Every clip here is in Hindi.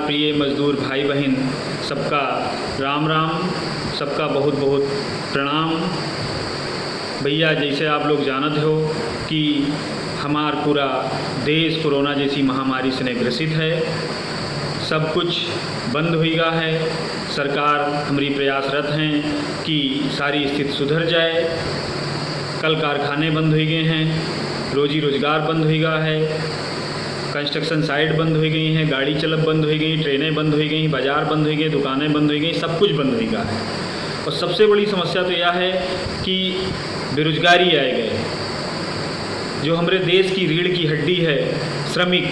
प्रिय मजदूर भाई बहन, सबका राम राम, सबका बहुत बहुत प्रणाम। भैया, जैसे आप लोग जानते हो कि हमार पूरा देश कोरोना जैसी महामारी से ग्रसित है। सब कुछ बंद हो गया है। सरकार हमारी प्रयासरत हैं कि सारी स्थिति सुधर जाए। कल कारखाने बंद हो गए हैं, रोजी रोजगार बंद हो गया है, कंस्ट्रक्शन साइट बंद हो गई हैं, गाड़ी चलब बंद हो गई, ट्रेनें बंद हो गई, बाज़ार बंद हो गए, दुकानें बंद हो गई, सब कुछ बंद हो गया है। और सबसे बड़ी समस्या तो यह है कि बेरोजगारी आए गए। जो हमारे देश की रीढ़ की हड्डी है, श्रमिक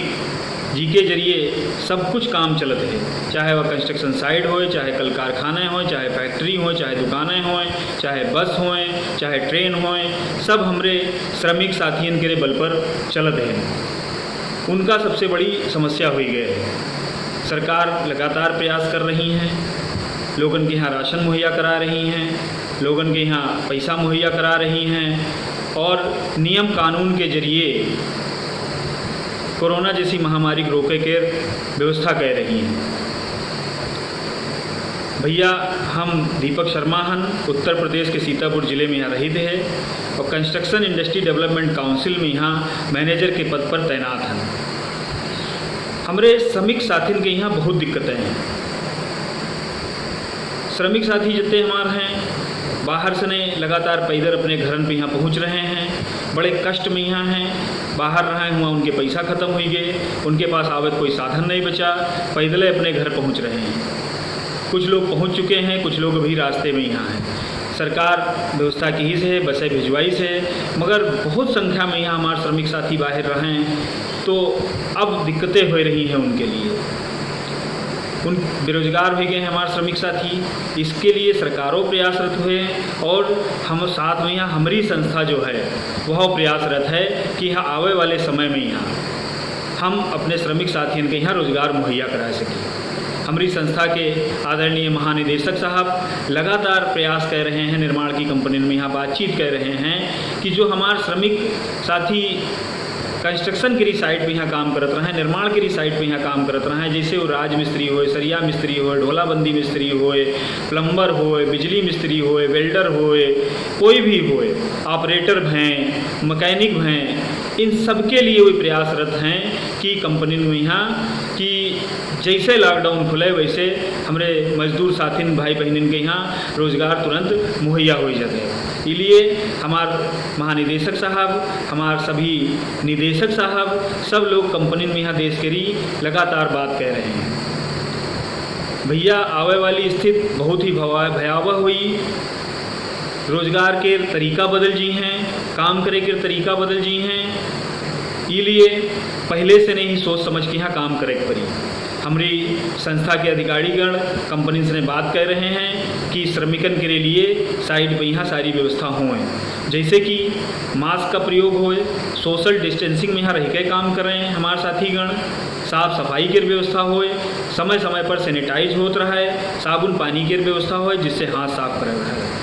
जी के जरिए सब कुछ काम चलते हैं, चाहे वह कंस्ट्रक्शन साइट हो, चाहे कल कारखाने हों, चाहे फैक्ट्री हों, चाहे दुकानें हों, चाहे बस हों, चाहे ट्रेन हों, सब हमारे श्रमिक साथियों के बल पर चलते हैं। उनका सबसे बड़ी समस्या हुई गई है। सरकार लगातार प्रयास कर रही हैं, लोगों के यहाँ राशन मुहैया करा रही हैं, लोगों के यहाँ पैसा मुहैया करा रही हैं और नियम कानून के जरिए कोरोना जैसी महामारी को रोके के व्यवस्था कर रही हैं। भैया, हम दीपक शर्मा हन, उत्तर प्रदेश के सीतापुर ज़िले में यहाँ रही थे और कंस्ट्रक्शन इंडस्ट्री डेवलपमेंट काउंसिल में यहाँ मैनेजर के पद पर तैनात हैं। हमारे श्रमिक साथियों के यहाँ बहुत दिक्कतें हैं। श्रमिक साथी जितने हमारे हैं बाहर से ने लगातार पैदल अपने घरन पे यहाँ पहुँच रहे हैं, बड़े कष्ट में यहाँ हैं। बाहर रहे हुआ उनके पैसा ख़त्म हो गए, उनके पास आवे कोई साधन नहीं बचा, पैदल अपने घर पहुँच रहे हैं। कुछ लोग पहुँच चुके हैं, कुछ लोग अभी रास्ते में यहाँ हैं। सरकार व्यवस्था की ही से बसें भिजवाई से, मगर बहुत संख्या में यहाँ हमारे श्रमिक साथी बाहर रहें तो अब दिक्कतें हो रही हैं उनके लिए। उन बेरोजगार हो गए हैं हमारे श्रमिक साथी। इसके लिए सरकारों प्रयासरत हुए और हम साथ में यहाँ हमारी संस्था जो है वह प्रयासरत है कि यहाँ आवे वाले समय में यहाँ हम अपने श्रमिक साथियों के यहाँ रोज़गार मुहैया करा सकें। हमारी संस्था के आदरणीय महानिदेशक साहब लगातार प्रयास कर रहे हैं, निर्माण की कंपनी में यहाँ बातचीत कर रहे हैं कि जो हमारे श्रमिक साथी कंस्ट्रक्शन की साइट पे यहाँ काम करत रहे हैं, निर्माण की साइट पे यहाँ काम करत रहे हैं, जैसे वो राज मिस्त्री होए, सरिया मिस्त्री होए, ढोलाबंदी मिस्त्री होए, प्लम्बर होए, बिजली मिस्त्री होए, वेल्डर होए, कोई भी होए, ऑपरेटर हैं, मैकेनिक हैं, इन सब के लिए वो प्रयासरत हैं कि कंपनी में यहाँ कि जैसे लॉकडाउन खुले वैसे हमारे मजदूर साथियों भाई बहनों के यहाँ रोज़गार तुरंत मुहैया हो जाते। इसलिए हमारे महानिदेशक साहब, हमारे सभी निदेशक साहब, सब लोग कंपनी में यहाँ देश के लिए लगातार बात कह रहे हैं। भैया, आवे वाली स्थिति बहुत ही भयावह हुई। रोज़गार के तरीका बदल जी हैं, काम करे के तरीका बदल जी हैं। इसलिए पहले से नहीं सोच समझ के यहाँ काम करे पड़ी। हमारी संस्था के अधिकारीगण कंपनी से बात कर रहे हैं कि श्रमिकन के लिए साइड पर यहाँ सारी व्यवस्था होए, जैसे कि मास्क का प्रयोग होए, सोशल डिस्टेंसिंग में यहाँ रह के काम कर रहे हैं हमारे साथीगण, साफ सफाई की व्यवस्था होए, समय समय पर सैनिटाइज होता रहे, साबुन पानी की व्यवस्था होए जिससे हाथ साफ कर रहा है।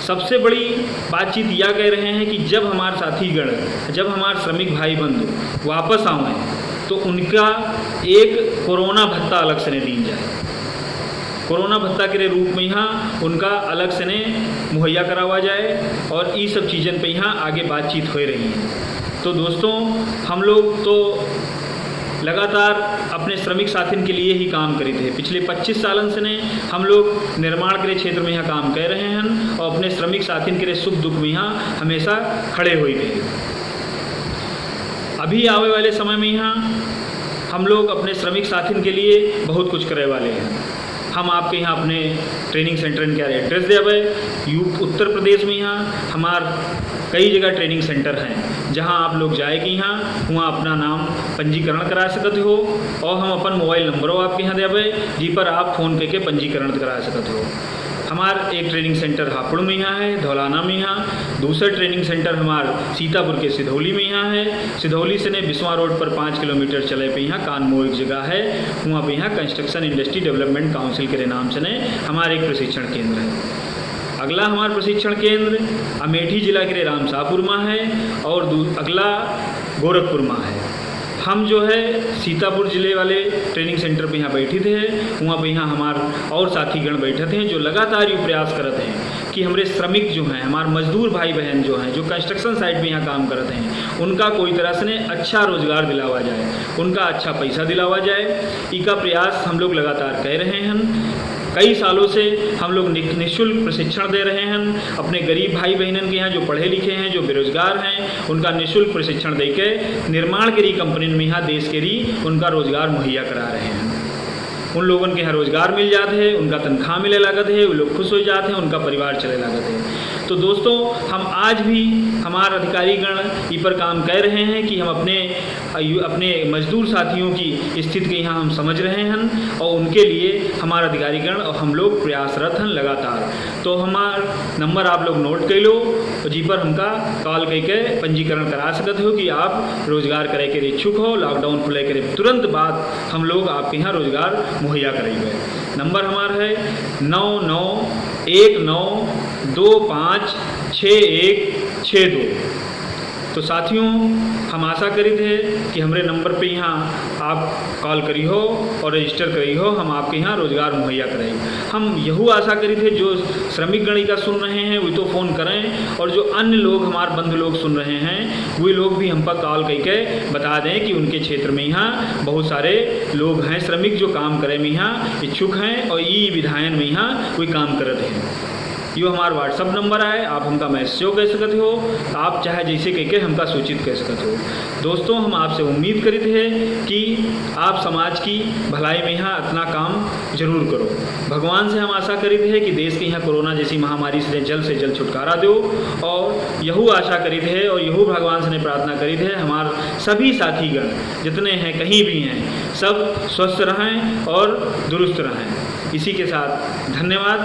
सबसे बड़ी बातचीत यह कह रहे हैं कि जब हमारे साथीगण, जब हमारे श्रमिक भाई बंधु वापस आएँ तो उनका एक कोरोना भत्ता अलग से नहीं दी जाए। कोरोना भत्ता के रूप में यहाँ उनका अलग से नहीं मुहैया करावा जाए और ये सब चीज़ों पे यहाँ आगे बातचीत हो रही है। तो दोस्तों, हम लोग तो लगातार अपने श्रमिक साथियों के लिए ही काम करे थे। पिछले 25 सालों से ने हम लोग निर्माण के क्षेत्र में यहाँ काम कर रहे हैं और अपने श्रमिक साथियों के सुख दुख में यहाँ हमेशा खड़े हुए थे। अभी आने वाले समय में यहाँ हम लोग अपने श्रमिक साथियों के लिए बहुत कुछ करे वाले हैं। हम आपके यहाँ अपने ट्रेनिंग सेंटर के एड्रेस देवे। उत्तर प्रदेश में यहाँ हमार कई जगह ट्रेनिंग सेंटर हैं जहाँ आप लोग जाएगी यहाँ वहाँ अपना नाम पंजीकरण करा सकते हो और हम अपन मोबाइल नंबरों आपके यहाँ देवे जी पर आप फ़ोन करके पंजीकरण करा सकते हो। हमारा एक ट्रेनिंग सेंटर हापुड़ में यहाँ है, धौलाना में यहाँ। दूसरा ट्रेनिंग सेंटर हमार सीतापुर के सिधौली में यहाँ है। सिधौली से ने बिस्वा रोड पर 5 किलोमीटर चले पे यहाँ कानमो एक जगह है, वहाँ पे यहाँ कंस्ट्रक्शन इंडस्ट्री डेवलपमेंट काउंसिल के नाम से ने हमारे एक प्रशिक्षण केंद्र है। अगला हमारा प्रशिक्षण केंद्र अमेठी जिला के रामसापुर में है और अगला गोरखपुर में है। हम जो है सीतापुर ज़िले वाले ट्रेनिंग सेंटर पे यहाँ बैठे थे, वहाँ पे यहाँ हमार और साथीगण बैठे थे जो लगातार ये प्रयास करते हैं कि हमारे श्रमिक जो हैं, हमारे मजदूर भाई बहन जो हैं, जो कंस्ट्रक्शन साइट पे यहाँ काम करते हैं, उनका कोई तरह से अच्छा रोज़गार दिलावा जाए, उनका अच्छा पैसा दिलावा जाए। इसका प्रयास हम लोग लगातार कर रहे हैं। कई सालों से हम लोग निःशुल्क प्रशिक्षण दे रहे हैं अपने गरीब भाई बहनों के यहाँ जो पढ़े लिखे हैं, जो बेरोजगार हैं, उनका निःशुल्क प्रशिक्षण देके निर्माण के कंपनी में यहाँ देश के उनका रोजगार मुहैया करा रहे हैं। उन लोगों के यहाँ रोजगार मिल जाते हैं, उनका तनख्वाह मिले लागत है, वो लोग खुश हो जाते हैं, उनका परिवार चले लागत है। तो दोस्तों, हम आज भी हमारे अधिकारीगण इस पर काम कर रहे हैं कि हम अपने मजदूर साथियों की स्थिति के यहाँ हम समझ रहे हैं और उनके लिए हमारे अधिकारीगण और हम लोग प्रयासरत हैं लगातार। तो हमारा नंबर आप लोग नोट कर लो, जी पर हमका कॉल करके पंजीकरण करा सकते हो कि आप रोजगार करे के इच्छुक हो। लॉकडाउन खुले के तुरंत बाद हम लोग आपके यहाँ रोजगार मुहैया करेंगे। नंबर हमारा है 9919256162। तो साथियों, हम आशा करी थे कि हमारे नंबर पे यहाँ आप कॉल करी हो और रजिस्टर करी हो, हम आपके यहाँ रोज़गार मुहैया करेंगे। हम यहू आशा करी थे जो श्रमिक गणी का सुन रहे हैं वो तो फ़ोन करें, और जो अन्य लोग हमारे बंधु लोग सुन रहे हैं वे लोग भी हम पर कॉल करके बता दें कि उनके क्षेत्र में यहाँ बहुत सारे लोग हैं श्रमिक जो काम करे में यहाँ इच्छुक हैं और ई विधायन में यहाँ कोई काम करते हैं। यो हमारा व्हाट्सअप नंबर है, आप हमका मैसेज कह सकते हो, आप चाहे जैसे कह के हमका सूचित कर सकते हो। दोस्तों, हम आपसे उम्मीद करते हैं कि आप समाज की भलाई में यहाँ इतना काम जरूर करो। भगवान से हम आशा करते हैं कि देश के यहाँ कोरोना जैसी महामारी से जल्द छुटकारा दो, और यहू आशा करते हैं और यहू भगवान से प्रार्थना करते हैं हमारे सभी साथीगण जितने हैं कहीं भी हैं सब स्वस्थ रहें और दुरुस्त रहें। इसी के साथ धन्यवाद।